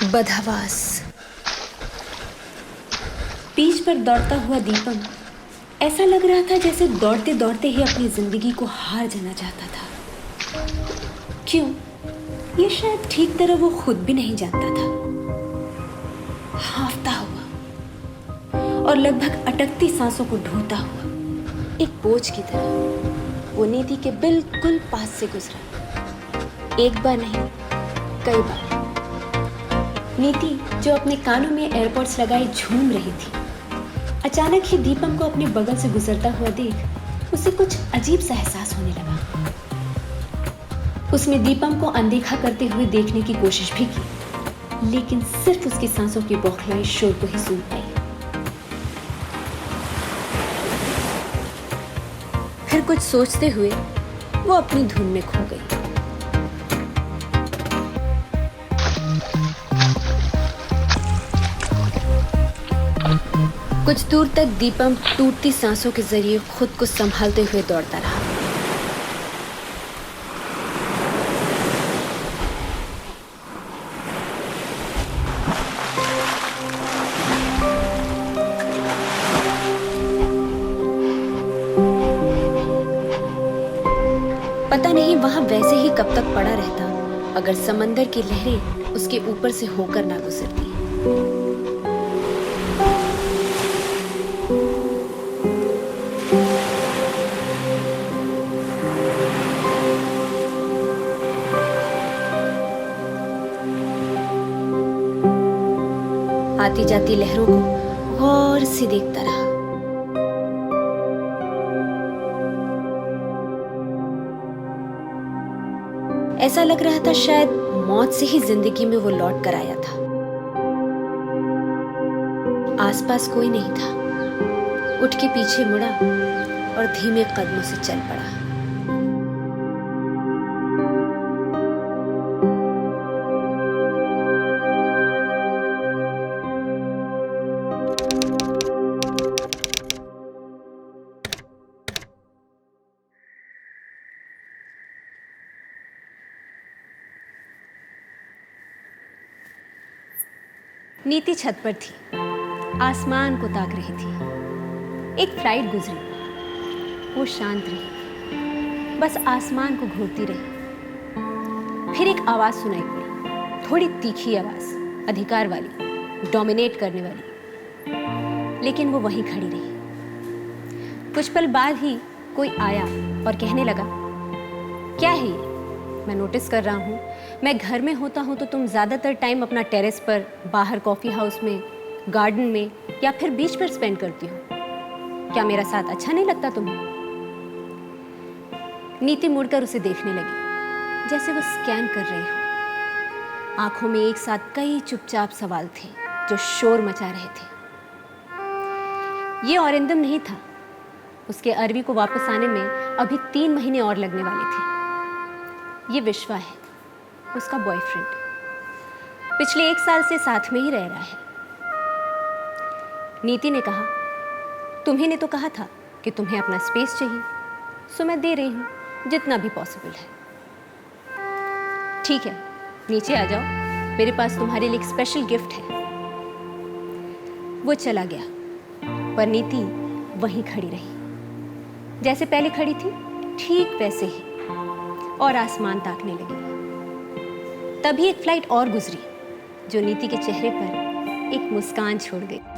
बदहवास। पीठ पर दौड़ता हुआ दीपम ऐसा लग रहा था जैसे दौड़ते दौड़ते ही अपनी जिंदगी को हार जाना चाहता था। क्यों, ये शायद ठीक तरह वो खुद भी नहीं जानता था। हांफता हुआ और लगभग अटकती सांसों को ढोता हुआ एक बोझ की तरह वो नीति के बिल्कुल पास से गुजरा। एक बार नहीं, कई बार। नीति जो अपने कानों में एयरपॉड्स लगाए झूम रही थी, अचानक ही दीपम को अपने बगल से गुजरता हुआ देख उसे कुछ अजीब सा एहसास होने लगा। उसने दीपम को अनदेखा करते हुए देखने की कोशिश भी की, लेकिन सिर्फ उसकी सांसों की बौखलाई शोर को ही सुन पाई। फिर कुछ सोचते हुए वो अपनी धुन में खो गई। कुछ दूर तक दीपम टूटती सांसों के जरिए खुद को संभालते हुए दौड़ता रहा। पता नहीं वहां वैसे ही कब तक पड़ा रहता अगर समंदर की लहरें उसके ऊपर से होकर ना गुजरती। आती जाती लहरों को गौर से देखता रहा। ऐसा लग रहा था शायद मौत से ही जिंदगी में वो लौट कर आया था। आसपास कोई नहीं था। उठ के पीछे मुड़ा और धीमे कदमों से चल पड़ा। नीति छत पर थी, आसमान को ताक रही थी। एक फ्लाइट गुजरी, वो शांत रही, बस आसमान को घूरती रही। फिर एक आवाज सुनाई पड़ी, थोड़ी तीखी आवाज, अधिकार वाली, डोमिनेट करने वाली, लेकिन वो वहीं खड़ी रही। कुछ पल बाद ही कोई आया और कहने लगा, क्या है ये? मैं नोटिस कर रहा हूँ, मैं घर में होता हूँ तो तुम ज़्यादातर टाइम अपना टेरेस पर, बाहर कॉफ़ी हाउस में, गार्डन में या फिर बीच पर स्पेंड करती हो। क्या मेरा साथ अच्छा नहीं लगता तुम्हें? नीति मुड़कर उसे देखने लगी, जैसे वो स्कैन कर रही हो। आंखों में एक साथ कई चुपचाप सवाल थे जो शोर मचा रहे थे। ये औरिंदम नहीं था। उसके अरवी को वापस आने में अभी 3 महीने और लगने वाले थे। ये विश्वा है, उसका बॉयफ्रेंड। पिछले 1 साल से साथ में ही रह रहा है। नीति ने कहा, तुम्ही ने तो कहा था कि तुम्हें अपना स्पेस चाहिए, सो मैं दे रही हूं जितना भी पॉसिबल है। ठीक है, नीचे आ जाओ, मेरे पास तुम्हारे लिए एक स्पेशल गिफ्ट है। वो चला गया, पर नीति वहीं खड़ी रही, जैसे पहले खड़ी थी, ठीक वैसे ही, और आसमान ताकने लगी। तभी एक फ्लाइट और गुजरी जो नीति के चेहरे पर एक मुस्कान छोड़ गई।